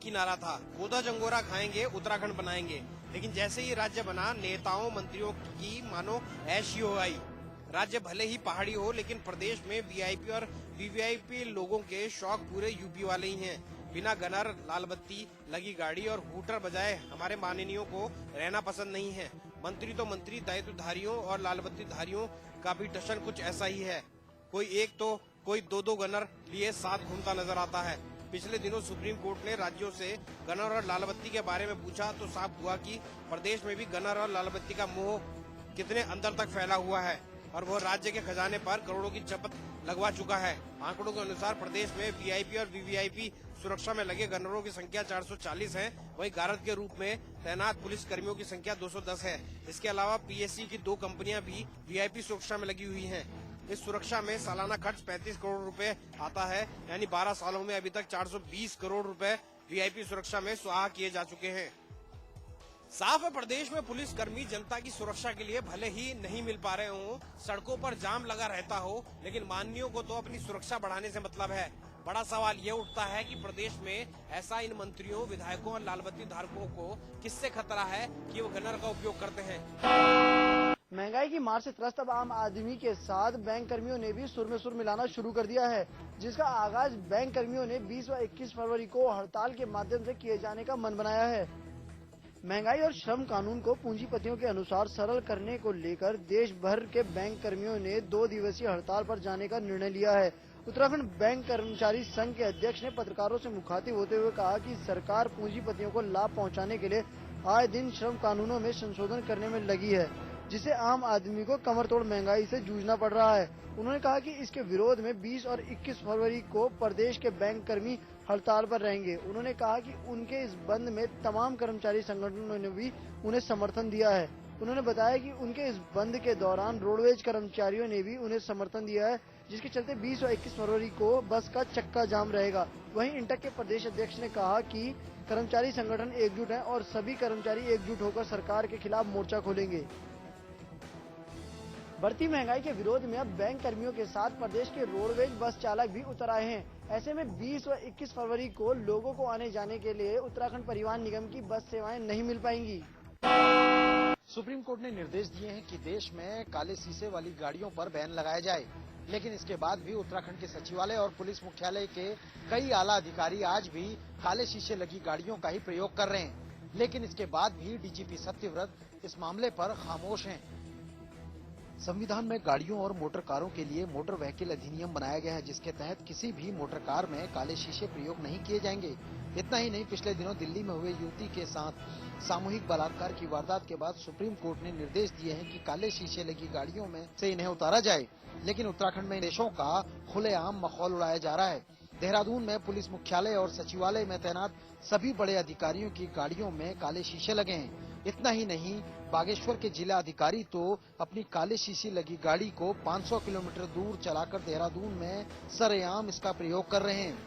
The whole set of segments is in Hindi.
ही नारा था, गोदा जंगोरा खाएंगे उत्तराखंड बनाएंगे। लेकिन जैसे ही राज्य बना, नेताओं मंत्रियों की मानो ऐश हो आई। राज्य भले ही पहाड़ी हो, लेकिन प्रदेश में वीआईपी और वीवीआईपी लोगों के शौक पूरे यूपी वाले ही हैं। बिना गनर, लाल बत्ती लगी गाड़ी और हूटर बजाए हमारे माननीयों को रहना पसंद नहीं है। मंत्री तो मंत्री, दायित्वधारियों और लाल बत्ती धारियों का भी टशन कुछ ऐसा ही है। कोई एक तो कोई दो गनर लिए साथ घूमता नजर आता है। पिछले दिनों सुप्रीम कोर्ट ने राज्यों से गनर और लाल बत्ती के बारे में पूछा तो साफ हुआ कि प्रदेश में भी गनर और लाल बत्ती का मोह कितने अंदर तक फैला हुआ है और वह राज्य के खजाने पर करोड़ों की चपत लगवा चुका है। आंकड़ों के अनुसार प्रदेश में वीआईपी और वीवीआईपी सुरक्षा में लगे गनरों की संख्या 440 है। वहीं गारद के रूप में तैनात पुलिस कर्मियों की संख्या 210 है। इसके अलावा पीएससी की 2 कंपनियां भी वीआईपी सुरक्षा में लगी हुई हैं। इस सुरक्षा में सालाना खर्च 35 करोड़ रुपए आता है, यानी 12 सालों में अभी तक 420 करोड़ रुपए वीआईपी सुरक्षा में स्वाहा किए जा चुके हैं। साफ है, प्रदेश में पुलिस कर्मी जनता की सुरक्षा के लिए भले ही नहीं मिल पा रहे हों, सड़कों पर जाम लगा रहता हो, लेकिन माननीयों को तो अपनी सुरक्षा बढ़ाने से मतलब है। बड़ा सवाल ये उठता है कि प्रदेश में ऐसा इन मंत्रियों, विधायकों और लाल बत्ती धारकों को किससे खतरा है कि वो गनर का उपयोग करते हैं। महंगाई की मार से त्रस्त अब आम आदमी के साथ बैंक कर्मियों ने भी सुर में सुर मिलाना शुरू कर दिया है, जिसका आगाज बैंक कर्मियों ने 20 व 21 फरवरी को हड़ताल के माध्यम से किए जाने का मन बनाया है। महंगाई और श्रम कानून को पूंजीपतियों के अनुसार सरल करने को लेकर देश भर के बैंक कर्मियों ने 2 दिवसीय हड़ताल पर जाने का निर्णय लिया है। उत्तराखंड बैंक कर्मचारी संघ के अध्यक्ष ने पत्रकारों से मुखातिब होते हुए कहा कि सरकार पूंजीपतियों को लाभ पहुंचाने के लिए आए दिन श्रम कानूनों में संशोधन करने में लगी है, जिससे आम आदमी को कमर तोड़ महंगाई से जूझना पड़ रहा है। उन्होंने कहा कि इसके विरोध में 20 और 21 फरवरी को प्रदेश के बैंक कर्मी हड़ताल पर रहेंगे। उन्होंने कहा कि उनके इस बंद में तमाम कर्मचारी संगठनों ने भी उन्हें समर्थन दिया है। उन्होंने बताया कि उनके इस बंद के दौरान रोडवेज कर्मचारियों ने भी उन्हें समर्थन दिया है, जिसके चलते 20 और 21 फरवरी को बस का चक्का जाम रहेगा। वहीं इंटक के प्रदेश अध्यक्ष ने कहा कि कर्मचारी संगठन एकजुट हैं और सभी कर्मचारी एकजुट होकर सरकार के खिलाफ मोर्चा खोलेंगे। बढ़ती महंगाई के विरोध में अब बैंक कर्मियों के साथ प्रदेश के रोडवेज बस चालक भी उतर आए हैं। ऐसे में 20 व 21 फरवरी को लोगों को आने जाने के लिए उत्तराखंड परिवहन निगम की बस सेवाएं नहीं मिल पाएंगी। सुप्रीम कोर्ट ने निर्देश दिए हैं कि देश में काले शीशे वाली गाड़ियों पर बैन लगाया जाए, लेकिन इसके बाद भी उत्तराखंड के सचिवालय और पुलिस मुख्यालय के कई आला अधिकारी आज भी काले शीशे लगी गाड़ियों का ही प्रयोग कर रहे हैं। लेकिन इसके बाद भी डीजीपी सत्यव्रत इस मामले पर खामोश हैं। संविधान में गाड़ियों और मोटर कारों के लिए मोटर व्हीकल अधिनियम बनाया गया है, जिसके तहत किसी भी मोटर कार में काले शीशे प्रयोग नहीं किए जाएंगे। इतना ही नहीं, पिछले दिनों दिल्ली में हुए युवती के साथ सामूहिक बलात्कार की वारदात के बाद सुप्रीम कोर्ट ने निर्देश दिए हैं कि काले शीशे लगी गाड़ियों में से इन्हें उतारा जाए। लेकिन उत्तराखंड में देशों का खुलेआम मखौल उड़ाया जा रहा है। देहरादून में पुलिस मुख्यालय और सचिवालय में तैनात सभी बड़े अधिकारियों की गाड़ियों में काले शीशे लगे हैं। इतना ही नहीं, बागेश्वर के जिला अधिकारी तो अपनी काले शीशे लगी गाड़ी को 500 किलोमीटर दूर चलाकर देहरादून में सरेआम इसका प्रयोग कर रहे हैं।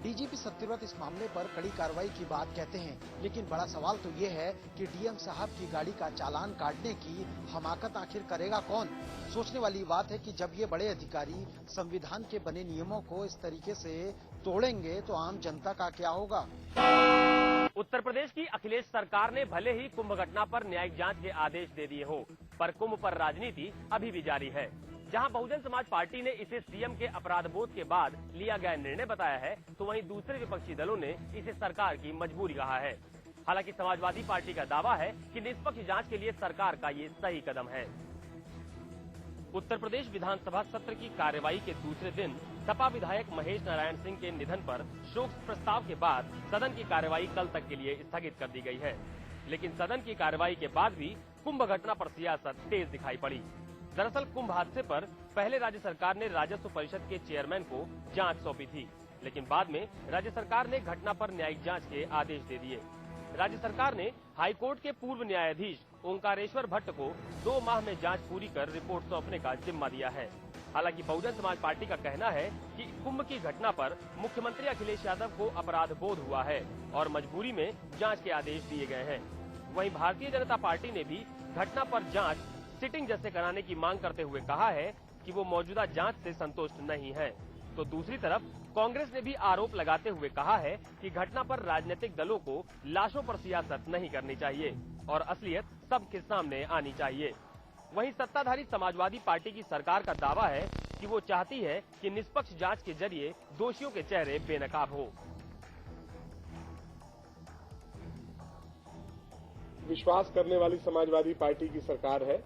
डीजीपी सत्यव्रत इस मामले पर कड़ी कार्रवाई की बात कहते हैं, लेकिन बड़ा सवाल तो ये है कि डीएम साहब की गाड़ी का चालान काटने की हमाकत आखिर करेगा कौन। सोचने वाली बात है कि जब ये बड़े अधिकारी संविधान के बने नियमों को इस तरीके से तोड़ेंगे तो आम जनता का क्या होगा। उत्तर प्रदेश की अखिलेश सरकार ने भले ही कुंभ घटना पर न्यायिक जांच के आदेश दे दिए हो, पर कुंभ पर राजनीति अभी भी जारी है। जहां बहुजन समाज पार्टी ने इसे सीएम के अपराध बोध के बाद लिया गया निर्णय बताया है, तो वहीं दूसरे विपक्षी दलों ने इसे सरकार की मजबूरी कहा है। हालांकि समाजवादी पार्टी का दावा है कि निष्पक्ष जांच के लिए सरकार का ये सही कदम है। उत्तर प्रदेश विधानसभा सत्र की कार्यवाही के दूसरे दिन सपा विधायक महेश नारायण सिंह के निधन पर शोक प्रस्ताव के बाद सदन की कार्यवाही कल तक के लिए स्थगित कर दी गई है। लेकिन सदन की कार्यवाही के बाद भी कुंभ घटना पर सियासत तेज दिखाई पड़ी। दरअसल कुंभ हादसे पर पहले राज्य सरकार ने राजस्व परिषद के चेयरमैन को जांच सौंपी थी, लेकिन बाद में राज्य सरकार ने घटना पर न्यायिक जांच के आदेश दे दिए। राज्य सरकार ने हाईकोर्ट के पूर्व न्यायाधीश ओंकारेश्वर भट्ट को 2 माह में जांच पूरी कर रिपोर्ट सौंपने का जिम्मा दिया है। हालांकि बहुजन समाज पार्टी का कहना है कि कुंभ की घटना पर मुख्यमंत्री अखिलेश यादव को अपराध बोध हुआ है और मजबूरी में जांच के आदेश दिए गए हैं। वहीं भारतीय जनता पार्टी ने भी घटना पर जांच सिटिंग जज से कराने की मांग करते हुए कहा है कि वो मौजूदा जांच से संतुष्ट नहीं है। तो दूसरी तरफ कांग्रेस ने भी आरोप लगाते हुए कहा है कि घटना पर राजनीतिक दलों को लाशों पर सियासत नहीं करनी चाहिए और असलियत सबके सामने आनी चाहिए। वहीं सत्ताधारी समाजवादी पार्टी की सरकार का दावा है कि वो चाहती है कि निष्पक्ष जांच के जरिए दोषियों के चेहरे बेनकाब हो। विश्वास करने वाली समाजवादी पार्टी की सरकार है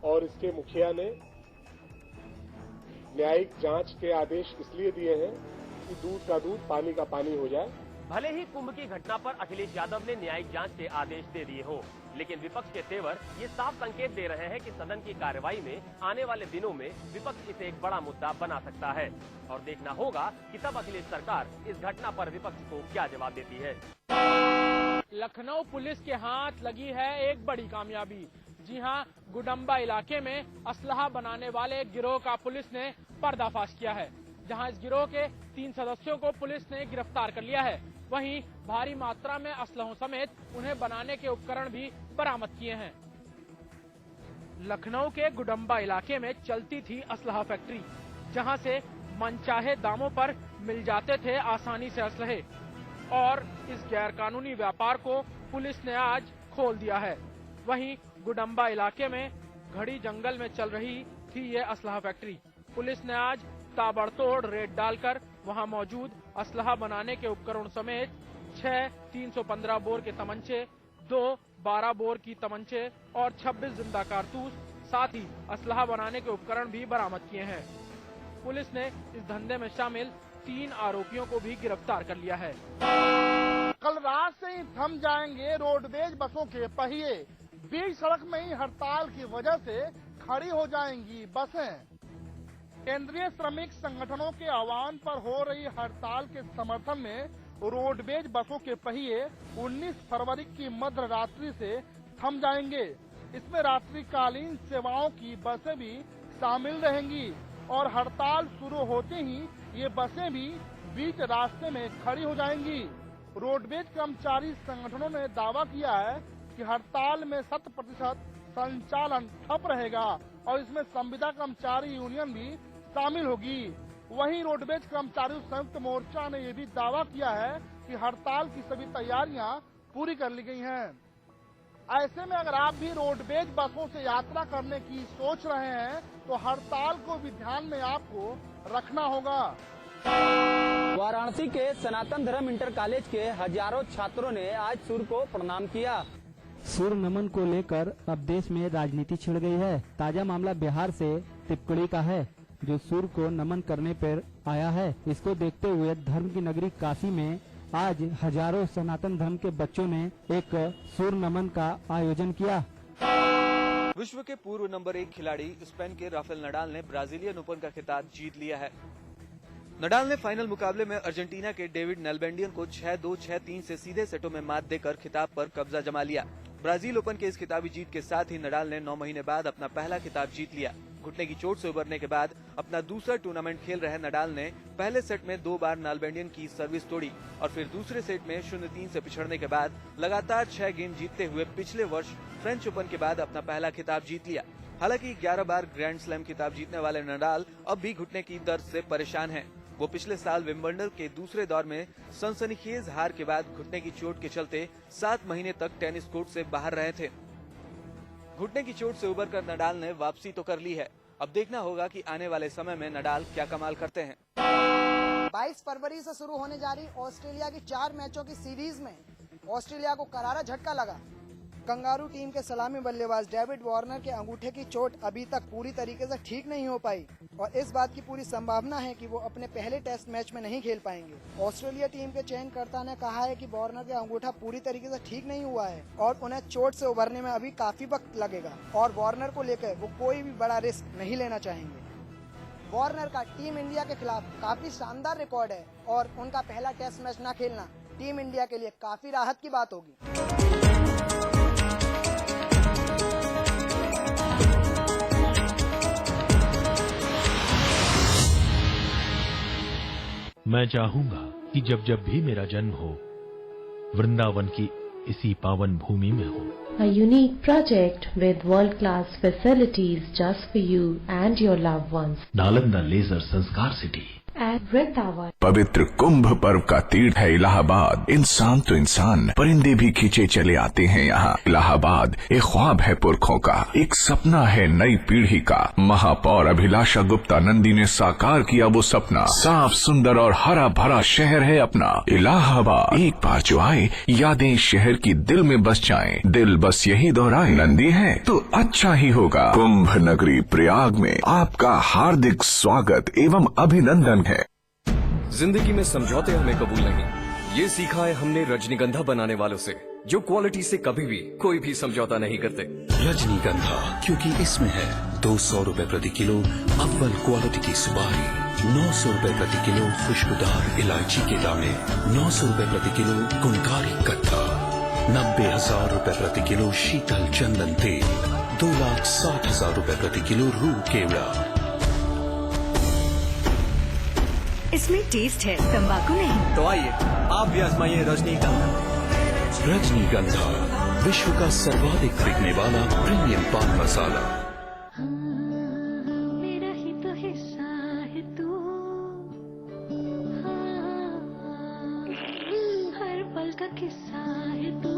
और इसके मुखिया ने न्यायिक जांच के आदेश इसलिए दिए हैं कि दूध का दूध पानी का पानी हो जाए। भले ही कुंभ की घटना पर अखिलेश यादव ने न्यायिक जांच के आदेश दे दिए हो, लेकिन विपक्ष के तेवर ये साफ संकेत दे रहे हैं कि सदन की कार्रवाई में आने वाले दिनों में विपक्ष इसे एक बड़ा मुद्दा बना सकता है और देखना होगा कि तब अखिलेश सरकार इस घटना पर विपक्ष को क्या जवाब देती है। लखनऊ पुलिस के हाथ लगी है एक बड़ी कामयाबी। जी हां, गुडम्बा इलाके में असलहा बनाने वाले एक गिरोह का पुलिस ने पर्दाफाश किया है, जहां इस गिरोह के 3 सदस्यों को पुलिस ने गिरफ्तार कर लिया है। वहीं भारी मात्रा में असलहों समेत उन्हें बनाने के उपकरण भी बरामद किए हैं। लखनऊ के गुडम्बा इलाके में चलती थी असलहा फैक्ट्री, जहां से मनचाहे दामों पर मिल जाते थे आसानी से असलहे, और इस गैरकानूनी व्यापार को पुलिस ने आज खोल दिया है। वहीं गुडम्बा इलाके में घड़ी जंगल में चल रही थी ये असलहा फैक्ट्री। पुलिस ने आज ताबड़तोड़ रेड डालकर वहां मौजूद असलहा बनाने के उपकरण समेत 6 315 बोर के तमंचे, 2 12 बोर की तमंचे और 26 जिंदा कारतूस, साथ ही असलहा बनाने के उपकरण भी बरामद किए हैं। पुलिस ने इस धंधे में शामिल 3 आरोपियों को भी गिरफ्तार कर लिया है। कल रात से ही थम जाएंगे रोडवेज बसों के पहिए। बीच सड़क में ही हड़ताल की वजह से खड़ी हो जाएंगी बसें। केंद्रीय श्रमिक संगठनों के आह्वान पर हो रही हड़ताल के समर्थन में रोडवेज बसों के पहिए 19 फरवरी की मध्य रात्रि से थम जाएंगे। इसमें रात्रिकालीन सेवाओं की बसें भी शामिल रहेंगी और हड़ताल शुरू होते ही ये बसें भी बीच रास्ते में खड़ी हो जाएंगी। रोडवेज कर्मचारी संगठनों ने दावा किया है कि हड़ताल में 100% संचालन ठप रहेगा और इसमें संविदा कर्मचारी यूनियन भी शामिल होगी। वहीं रोडवेज कर्मचारी संयुक्त मोर्चा ने ये भी दावा किया है कि हड़ताल की सभी तैयारियां पूरी कर ली गई हैं। ऐसे में अगर आप भी रोडवेज बसों से यात्रा करने की सोच रहे हैं तो हड़ताल को भी ध्यान में आपको रखना होगा। वाराणसी के सनातन धर्म इंटर कॉलेज के हजारों छात्रों ने आज सूर्य को प्रणाम किया। सूर्य नमन को लेकर अब देश में राजनीति छिड़ गई है। ताजा मामला बिहार से तिपकड़ी का है, जो सूर्य को नमन करने पर आया है। इसको देखते हुए धर्म की नगरी काशी में आज हजारों सनातन धर्म के बच्चों ने एक सूर्य नमन का आयोजन किया। विश्व के पूर्व नंबर 1 खिलाड़ी स्पेन के राफेल नडाल ने ब्राजीलियन ओपन का खिताब जीत लिया है। नडाल ने फाइनल मुकाबले में अर्जेंटीना के डेविड नलबेंडियन को 6-2, 6-3 से सीधे सेटों में मात देकर खिताब पर कब्जा जमा लिया। ब्राजील ओपन के इस खिताबी जीत के साथ ही नडाल ने 9 महीने बाद अपना पहला खिताब जीत लिया। घुटने की चोट से उबरने के बाद अपना दूसरा टूर्नामेंट खेल रहे नडाल ने पहले सेट में 2 बार नलबेंडियन की सर्विस तोड़ी और फिर दूसरे सेट में 0-3 से पिछड़ने के बाद लगातार 6 गेम जीतते हुए पिछले वर्ष फ्रेंच ओपन के बाद अपना पहला खिताब जीत लिया। हालांकि 11 बार ग्रैंड स्लैम खिताब जीतने वाले नडाल अब भी घुटने की दर्द से परेशान हैं। वो पिछले साल विंबलडन के दूसरे दौर में सनसनीखेज हार के बाद घुटने की चोट के चलते 7 महीने तक टेनिस कोर्ट से बाहर रहे थे। घुटने की चोट से उबरकर नडाल ने वापसी तो कर ली है। अब देखना होगा कि आने वाले समय में नडाल क्या कमाल करते हैं। 22 फरवरी से शुरू होने जा रही ऑस्ट्रेलिया की 4 मैचों की सीरीज में ऑस्ट्रेलिया को करारा झटका लगा। कंगारू टीम के सलामी बल्लेबाज डेविड वार्नर के अंगूठे की चोट अभी तक पूरी तरीके से ठीक नहीं हो पाई और इस बात की पूरी संभावना है कि वो अपने पहले टेस्ट मैच में नहीं खेल पाएंगे। ऑस्ट्रेलिया टीम के चयनकर्ता ने कहा है कि वार्नर का अंगूठा पूरी तरीके से ठीक नहीं हुआ है और उन्हें चोट से उभरने में अभी काफी वक्त लगेगा और वार्नर को लेकर वो कोई भी बड़ा रिस्क नहीं लेना चाहेंगे। वार्नर का टीम इंडिया के खिलाफ काफी शानदार रिकॉर्ड है और उनका पहला टेस्ट मैच न खेलना टीम इंडिया के लिए काफी राहत की बात होगी। मैं चाहूंगा कि जब जब भी मेरा जन्म हो वृंदावन की इसी पावन भूमि में हो। A unique project with world-class facilities just for you and your loved ones. Nalanda leisure Sanskar city. at Vrindavan. पवित्र कुंभ पर्व का तीर्थ है इलाहाबाद। इंसान तो इंसान, परिंदे भी खींचे चले आते हैं यहाँ। इलाहाबाद एक ख्वाब है पुरखों का, एक सपना है नई पीढ़ी का। महापौर अभिलाषा गुप्ता नंदी ने साकार किया वो सपना। साफ सुंदर और हरा भरा शहर है अपना इलाहाबाद। एक बार जो आए यादें शहर की दिल में बस जाएं। दिल बस यही दोहराए, नंदी है तो अच्छा ही होगा। कुंभ नगरी प्रयाग में आपका हार्दिक स्वागत एवं अभिनंदन है। जिंदगी में समझौते हमें कबूल नहीं, ये सीखा है हमने रजनीगंधा बनाने वालों से, जो क्वालिटी से कभी भी कोई भी समझौता नहीं करते। रजनीगंधा, क्योंकि इसमें है 200 रुपए प्रति किलो अव्वल क्वालिटी की सुपारी, 900 रुपए प्रति किलो खुशबूदार इलायची के दाने, 900 रुपए प्रति किलो गुणकारी कत्था, 90,000 रुपए प्रति किलो शीतल चंदन तेल, 2,60,000 रुपए प्रति किलो रूह केवड़ा। इसमें टेस्ट है, तंबाकू नहीं। तो आइए आप भी आजमाइए रजनीगंधा। रजनीगंधा, विश्व का सर्वाधिक बिकने वाला प्रीमियम पान मसाला। मेरा ही तो हिस्सा है तू, हर पल का किस्सा है तू,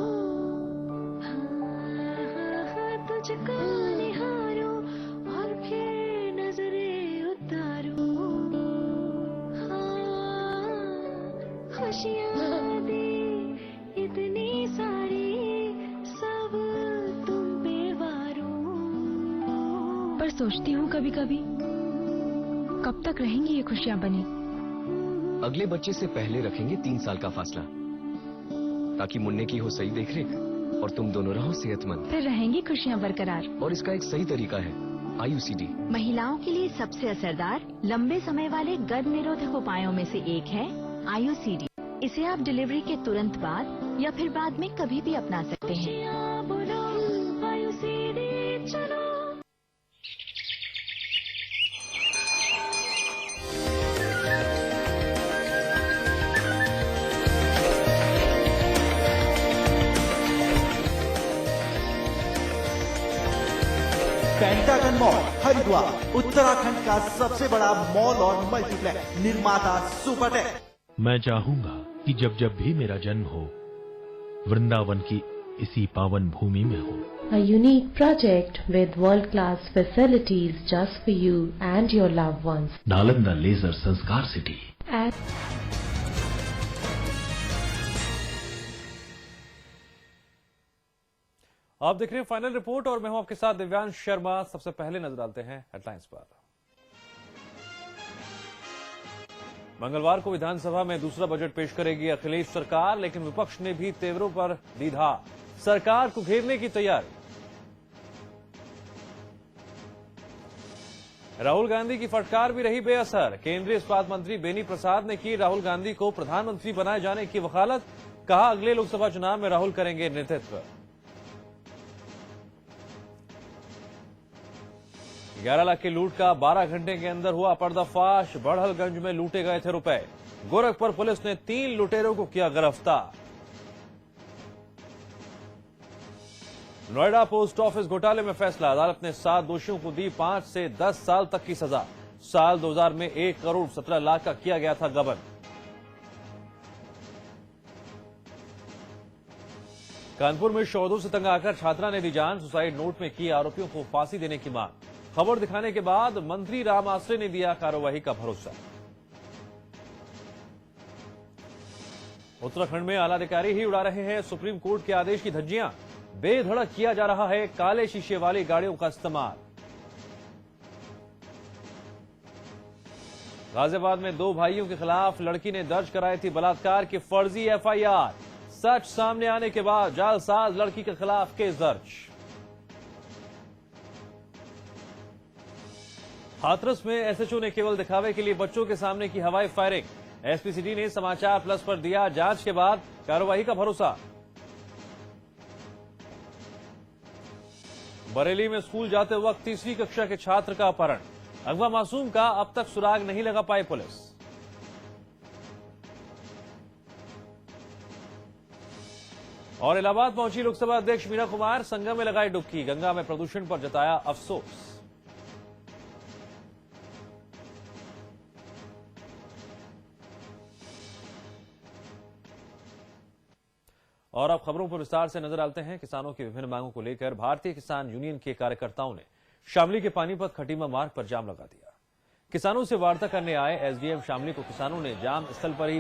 तुझको निहारो और फिर नजरें उतारो, खुशियाँ दी इतनी सारी सब तुम पे वारो। पर सोचती हूँ कभी कभी, कब तक रहेंगी ये खुशियाँ बनी। अगले बच्चे से पहले रखेंगे 3 साल का फासला, ताकि मुन्ने की हो सही देखरेख और तुम दोनों रहो सेहतमंद। फिर रहेंगी खुशियाँ बरकरार। और इसका एक सही तरीका है IUCD। महिलाओं के लिए सबसे असरदार लंबे समय वाले गर्भ निरोधक उपायों में से एक है IUCD। इसे आप डिलीवरी के तुरंत बाद या फिर बाद में कभी भी अपना सकते हैं। बोलो IUCD चलो। पेंटागन मॉल हरिद्वार, उत्तराखंड का सबसे बड़ा मॉल और मल्टीप्लेक्स निर्माता सुपरटेक। मैं चाहूंगा कि जब जब भी मेरा जन्म हो, वृंदावन की इसी पावन भूमि में हो। A unique project with world-class facilities just for you and your loved ones. Nalanda leisure Sanskar city. आप देख रहे हैं फाइनल रिपोर्ट और मैं हूं आपके साथ दिव्यांश शर्मा। सबसे पहले नजर डालते हैं हेडलाइंस पर। मंगलवार को विधानसभा में दूसरा बजट पेश करेगी अखिलेश सरकार, लेकिन विपक्ष ने भी तेवरों पर दी धार, सरकार को घेरने की तैयारी। राहुल गांधी की फटकार भी रही बेअसर, केंद्रीय इस्पात मंत्री बेनी प्रसाद ने की राहुल गांधी को प्रधानमंत्री बनाए जाने की वकालत, कहा अगले लोकसभा चुनाव में राहुल करेंगे नेतृत्व। 11 लाख की लूट का 12 घंटे के अंदर हुआ पर्दाफाश, बड़हलगंज में लूटे गए थे रुपए। गोरखपुर पुलिस ने 3 लुटेरों को किया गिरफ्तार। नोएडा पोस्ट ऑफिस घोटाले में फैसला, अदालत ने 7 दोषियों को दी 5 से 10 साल तक की सजा। साल 2000 में 1 करोड़ 17 लाख का किया गया था गबन। कानपुर में शोधों से तंग आकर छात्रा ने दी जान, सुसाइड नोट में की आरोपियों को फांसी देने की मांग। खबर दिखाने के बाद मंत्री राम आश्रय ने दिया कार्रवाई का भरोसा। उत्तराखंड में आला अधिकारी ही उड़ा रहे हैं सुप्रीम कोर्ट के आदेश की धज्जियां, बेधड़क किया जा रहा है काले शीशे वाली गाड़ियों का इस्तेमाल। गाजियाबाद में 2 भाइयों के खिलाफ लड़की ने दर्ज कराई थी बलात्कार की फर्जी FIR, सच सामने आने के बाद जालसाज लड़की के खिलाफ केस दर्ज। हाथरस में SHO ने केवल दिखावे के लिए बच्चों के सामने की हवाई फायरिंग, SP सिटी ने समाचार प्लस पर दिया जांच के बाद कार्रवाई का भरोसा। बरेली में स्कूल जाते वक्त 3वीं कक्षा के छात्र का अपहरण, अगवा मासूम का अब तक सुराग नहीं लगा पाई पुलिस। और इलाहाबाद पहुंची लोकसभा अध्यक्ष मीरा कुमार, संगम में लगाई डुबकी, गंगा में प्रदूषण पर जताया अफसोस। और अब खबरों पर विस्तार से नजर डालते हैं। किसानों की विभिन्न मांगों को लेकर भारतीय किसान यूनियन के कार्यकर्ताओं ने शामली के पानीपत खटीमा मार्ग पर जाम लगा दिया। किसानों से वार्ता करने आए एसडीएम शामली को किसानों ने जाम स्थल पर ही